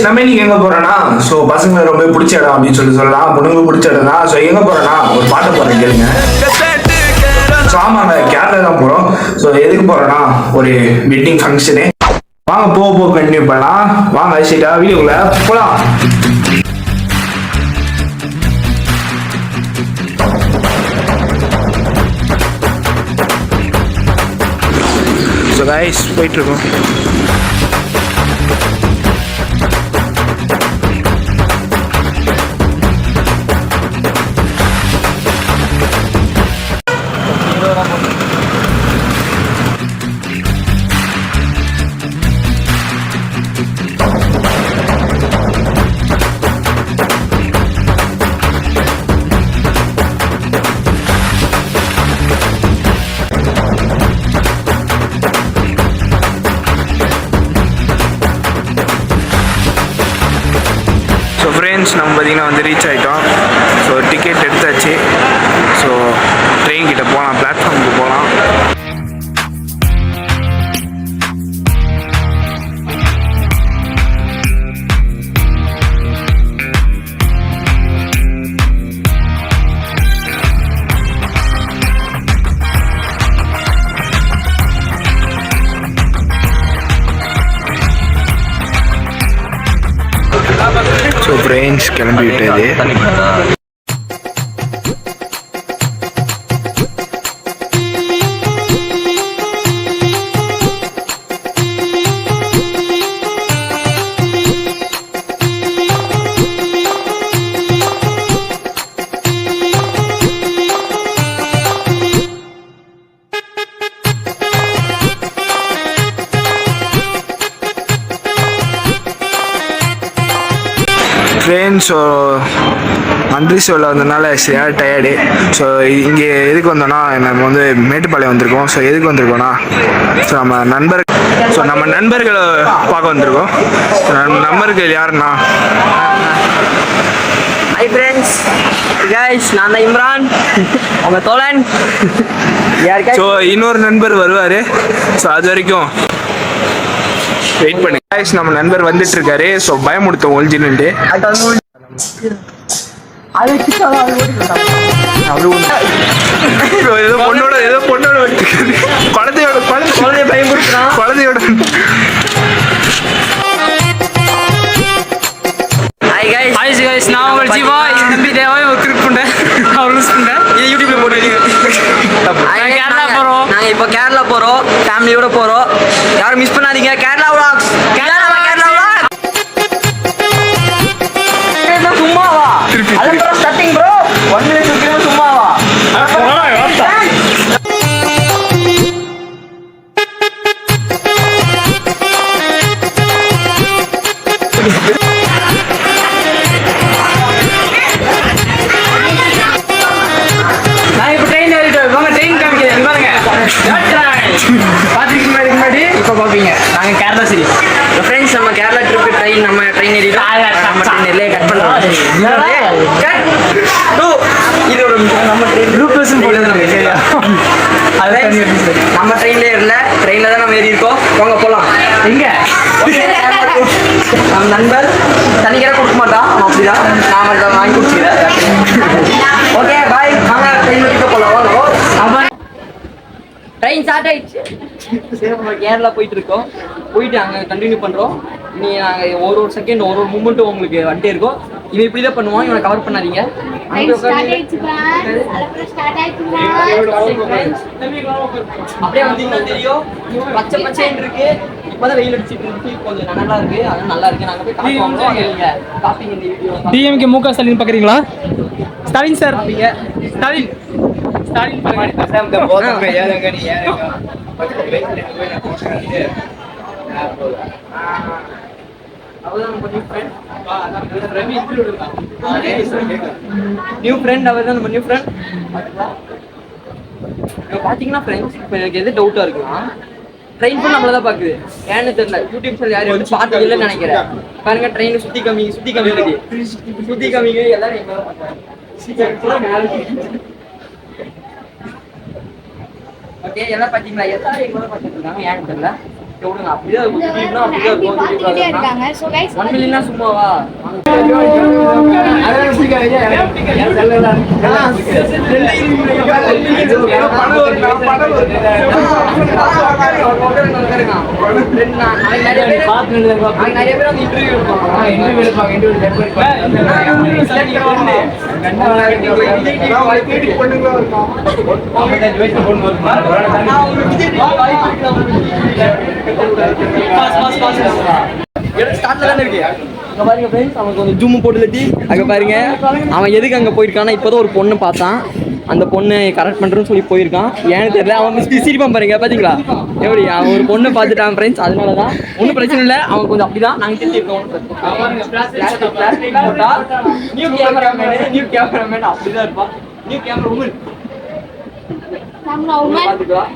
நம்ம இன்னைக்கு எங்க போறோம்னா ஸோ பசங்க ரொம்ப பிடிச்ச இடம் அப்படின்னு சொல்லலாம், பொண்ணுங்களுக்கு பிடிச்ச இடம் தான். ஸோ எங்க போறோம்னா ஒரு பாட்டை போறேன் கேளுங்க. ஸோ ஆமாங்க, கேரளா தான் போறோம். ஸோ எதுக்கு போறோம்னா ஒரு வெட்டிங் ஃபங்க்ஷனு. வாங்க போக கண்டினியூ பண்ணலாம். வாங்க ஐசிட்டா வீடியோக்குள்ள போலாம். ஸோ கைஸ் போயிட்டு இருக்கோம். நம்ம பார்த்தீங்கன்னா வந்து ரீச் ஆகிட்டோம். ஸோ டிக்கெட் எடுத்தாச்சு. ஸோ ட்ரெயின் கிட்ட போகலாம், பிளாட்ஃபார்முக்கு போகலாம். ஸோ ஃப்ரெண்ட்ஸ் கிளம்பி விட்டது. ஃப்ரெண்ட்ஸ் ஸோ மந்திரி ஷோவில் வந்ததுனால சரியாக டயர்டு. ஸோ இங்கே எதுக்கு வந்தோன்னா நம்ம வந்து மேட்டுப்பாளையம் வந்திருக்கோம். ஸோ எதுக்கு வந்திருக்கோன்னா ஸோ நம்ம நண்பர்களை பார்க்க வந்திருக்கோம். நண்பர்கள் யாருன்னா ஹை ஃப்ரெண்ட்ஸ் கைஸ், நான் தான் இம்ரான், உங்கள் தோழன். ஸோ இன்னொரு நண்பர் வருவார். ஸோ அது வரைக்கும் வெயிட் பண்ணு கைஸ். நம்ம நண்பர் வந்துட்டு இருக்காரு. ஸோ பயமுடுத்தோம் ஒரிஜினல்ட்டு. ஏதோ பொண்ணோட குழந்தைய பயமுடுத்துறான். குழந்தையோட நான் உங்கள் ஜீவா, தம்பி தேவா கிரிப்புண்டேன் யூடியூப்ல போட்டு கேரளா போறோம். நாங்க இப்போ கேரளா போறோம், ஃபேமிலியோட போறோம். யாரும் மிஸ் பண்ணாதீங்க. Kerala vlogs, Kerala vlog. சும்மாவா அலம்பர ஸ்டார்டிங் ப்ரோ 1 minute சும்மா சும்மாவா நான் இப்போ ட்ரெயின் ஏறிட்டோம். வாங்க ட்ரெயின் காமிக்கிறேன் பாருங்க. பாத்துக்கிட்டு முன்னாடி இப்போ பாப்பீங்க. நாங்க கேரளா சரி ஃப்ரெண்ட்ஸ், நம்ம கேரளா ட்ரிப் ட்ரெயின் நம்ம ட்ரெயின் ஏறிட்டோம். நம்ம ட்ரெயின்ல கட் பண்ணலாம். இது ஒரு நம்ம ட்ரெயின் ப்ளூ பர்சன் போடுறது சரியா? அதான் நம்ம ட்ரெயின்ல ஏறல, ட்ரெயின்ல தான் நம்ம ஏறி இருக்கோம். வாங்க போலாம். எங்க நம்ம நண்பர் தனிக்கரை கொடுக்க மாட்டான், அப்படிதான் நான் வாங்கி கொடுத்துக்கிறேன். Okay bye. வாங்க ட்ரெயின் கிட்ட போலாம். வாங்க. ட்ரெயின் ஸ்டார்ட் ஆயிடுச்சு. சரி, நம்ம கேரளா போயிட்டு இருக்கோம். போயிட்டு அங்கே கண்டினியூ பண்ணுறோம். இனி நாங்கள் ஒரு செகண்ட் ஒரு மூமெண்ட்டும் உங்களுக்கு வந்துட்டே இருக்கோம். இவன் இப்படி தான் பண்ணுவான், இவனை கவர் பண்ணாதீங்க. அப்படியே வந்தீங்கன்னா தெரியும், பச்சை பச்சைன்னு இருக்கு. இப்போதான் வெயில் அடிச்சுட்டு இருக்கு, கொஞ்சம் நல்லா இருக்கு. அதெல்லாம் நல்லா இருக்கு. நாங்கள் போய் காட்டுவோம். நீங்க காப்பீங்க இந்த வீடியோ. டிஎம்கே முக ஸ்டாலின் பார்க்குறீங்களா? ஸ்டாலின் சார் பாப்பீங்க. ஸ்டாலின் நியூ ஃப்ரெண்ட் அவர் தான் நம்ம நியூ ஃப்ரெண்ட். பாத்தீங்கன்னா ஃப்ரெண்ட்ஸ், இப்போ எனக்கு எது டவுட்டா இருக்குன்னா, ட்ரெயின் ஃபுல் நம்மள தான் பாக்குது. ஏன்னு தெரியல. யூடியூப் சேனல் யாரும் வந்து பாத்து இல்லன்னு நினைக்கிறேன். பாருங்க ட்ரெயின் சுத்தி காமிங்க. சுத்தி காமிங்க எல்லாரும் எங்க தான் பாக்குறாங்க. ஓகே எல்லாம் பாத்தீங்களா? எல்லாரும் எங்க தான் பாத்துட்டு இருக்காங்க. ஏன்னு தெரியல. விடுங்க அப்படியே இருக்காங்க. சோ गाइस 1 மில்லியன் சும்மாவா? அவன் எதுக்கு அங்க போயிருக்கானா இப்பதான் ஒரு பொண்ணு பார்த்தான் அந்த பொண்ணு கரெக்ட் பண்றேன்னு சொல்லி போயிருக்கான் ஏன்னு தெரியல அவன் சிரிப்பான் பாருங்க பாத்தீங்களா எப்படி அவன் ஒரு பொண்ணு பார்த்துட்டான் ஃப்ரெண்ட்ஸ் அதனாலதான் ஒன்றும் பிரச்சனை இல்லை அவன் கொஞ்சம் அப்படிதான் நாங்க திட்டிருக்கோம் நியூ கேமராமேன் அப்படிதான் இருப்பான் நியூ கேமரா உமன் பாத்துக்கலாம்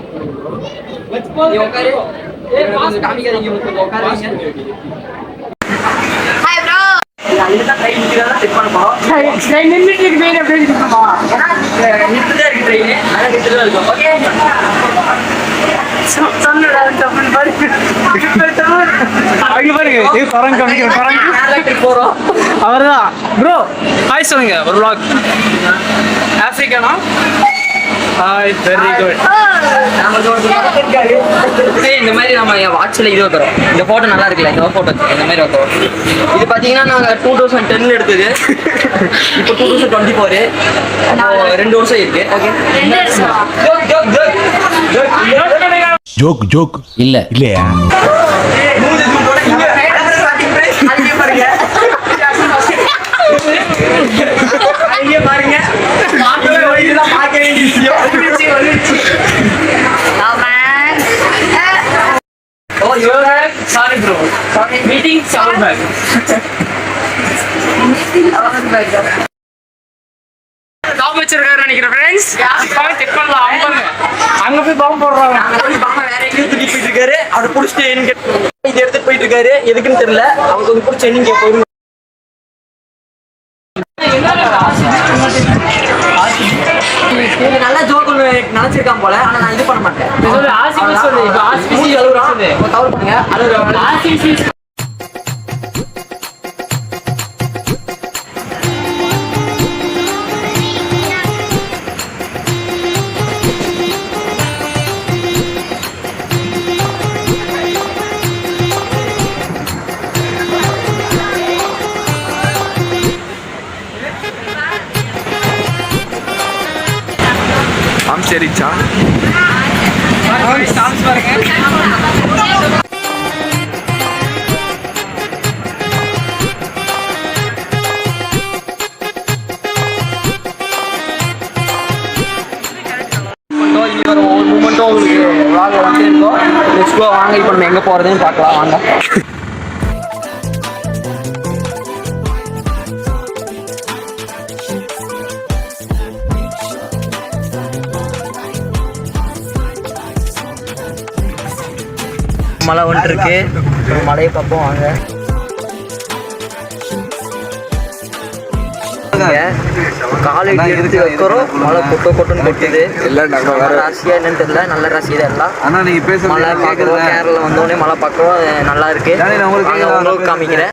அவர்தான் ப்ரோ ஹாய் சொல்லுங்க ஒரு vlog ஆப்பிரிக்கானா ஹாய் வெரி குட் இந்த மாதிரி நம்ம வாட்ச்ல இது வைக்கிறோம் இந்த போட்டோ நல்லா இருக்குல்ல இந்த போட்டோ இந்த மாதிரி வைக்கிறோம் இது பாத்தீங்கன்னா நாங்க 2010 எடுத்தது இப்போ 2024 2 வருஷம் இருக்கு ஓகே ஜோக் இல்ல இல்லையா பாருங்க sorry bro meeting sound bag top வச்சிருக்காரு நினைக்கிறேன் ஃப்ரெண்ட்ஸ் செக் பண்ணலாம் அங்க போய் பாம்பு போடுறாங்க வேற எங்கேயும் தூக்கி போயிட்டு இருக்காரு அவரை புடிச்சிட்டு இது எடுத்துட்டு போயிட்டு இருக்காரு எதுக்குன்னு தெரியல அவருக்கு வந்து பிடிச்ச நீங்க போயிருங்க நல்லா ஜோக் ஒன்று நினைச்சிருக்கான் போல ஆனா நான் இது பண்ண மாட்டேன் தவறு பண்ணுங்க சரிச்சா ஒரு மூமெண்ட்டும் உங்களுக்கு விளாக வந்து இருக்கோம் நெக்ஸ்ட் வாங்க இப்போ நம்ம எங்கே போகிறதுன்னு பார்க்கலாம் வாங்க மழை வந்துட்டு இருக்கு மழையை பார்ப்போம் வாங்க காலேஜ் எடுத்து வைக்கிறோம் மழை கொட்டுன்னு கொட்டுது ராசியா என்னன்னு தெரியல நல்ல ராசி தான் எல்லாம் ஆனா நீங்க பேச மழை பார்க்குறோம் கேரளா வந்தோடனே மழை பார்க்குறோம் நல்லா இருக்கு உங்களுக்கு காமிக்கிறேன்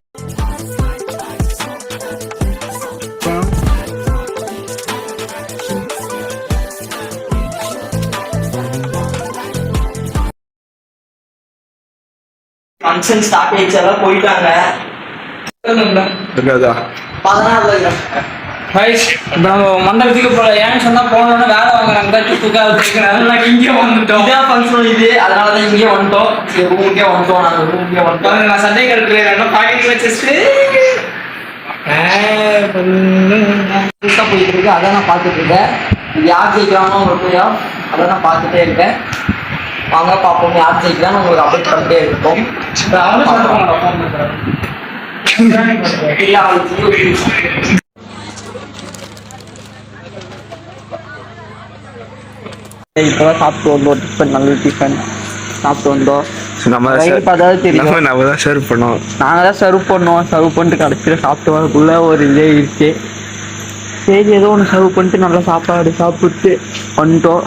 ஃபங்க்ஷன் ஸ்டார்ட் ஆயிடுச்சு எல்லாம் போயிட்டாங்க 14 மண்டபத்துக்கு போல ஏன்னு சொன்னா போனோம்னா வேலை வாங்குறாங்க இங்கே வந்துட்டோம் இதான் ஃபங்க்ஷன் இது அதனாலதான் இங்கே வந்துட்டோம் ரூமுக்கே வந்துட்டோம் நாங்கள் ரூமுக்கே வந்துட்டோம் நான் சண்டை கட்டுறேன் பாக்கெட் வச்சுட்டு போயிட்டு இருக்கு அதான் நான் பார்த்துட்டு இருக்கேன் இது யார் ஜெயிக்கிறானோ உங்களுக்கு அதை நான் பார்த்துட்டே இருக்கேன் வாங்க பார்ப்போம் யார் ஜெயிக்கிறான்னு உங்களுக்கு அப்டேட் பண்ணிட்டே இருக்கோம் இப்போதான் சாப்பிட்டு ஒரு டிஃபன் நல்ல டிஃபன் சாப்பிட்டு வந்தோம். நம்ம தான் கைக்கு பார்த்தாலும் தெரியும். நம்ம தான் சர்வ் பண்ணோம். நாங்கள் தான் சர்வ் பண்ணிட்டு கடைசியில் சாப்பிட்டு வரக்குள்ள ஒரு இதே இருந்துச்சு. சரி ஏதோ ஒன்று சர்வ் பண்ணிட்டு நல்லா சாப்பாடு சாப்பிட்டு வந்துட்டோம்.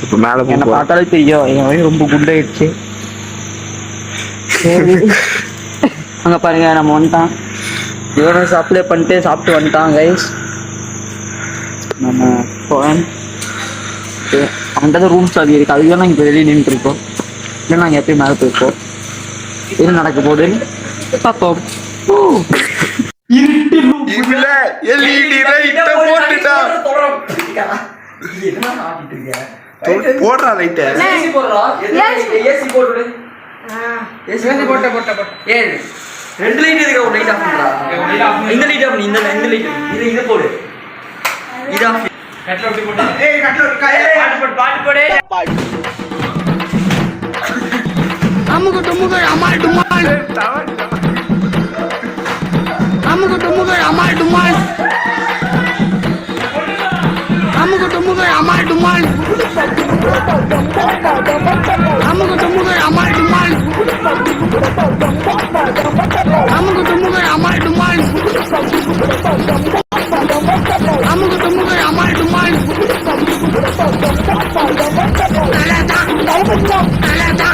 இப்போ மேலே என்னை போய் பார்த்தாலே தெரியும் என் வயிறு ரொம்ப குண்டாயிடுச்சு. சரி அங்கே பாருங்க நம்ம வந்துட்டான். இவனை சப்ளை பண்ணிட்டு சாப்பிட்டு வந்துட்டான் கைஸ். நம்ம போகிறேன். அவன்கிட்ட தான் ரூம் சாவி இருக்குது. அதுக்கு தான் நாங்கள் இப்போ வெளியே நின்றுருக்கோம். இல்லை நாங்கள் எப்பயும் மேலே போயிருக்கோம். என்ன நடக்க போகுதுன்னு பார்ப்போம். இதுல LED லைட்ட போட்டுட்டா போடுறா லைட்ட ரெண்டு லைட் எதுக்கு ஒரு லைட் ஆஃப் பண்றா? இந்த லைட் ஆஃப் இந்த லைட் இது போடு. இது ஆஃப். கட்ல ஒட்டி போடு. ஏய் கட்ல பாட்டு போடு. அம்முக டும்முக அமால் டுமால். அம்முக டும்முக அமால் டுமால். அம்முக டும்முக அமால் டுமால். அம்முக டும்முக அமால் டுமால். அம்முக டும்முக அமால் டுமால். அம்முக டும்முக அமால் டுமால். தலதா தலதா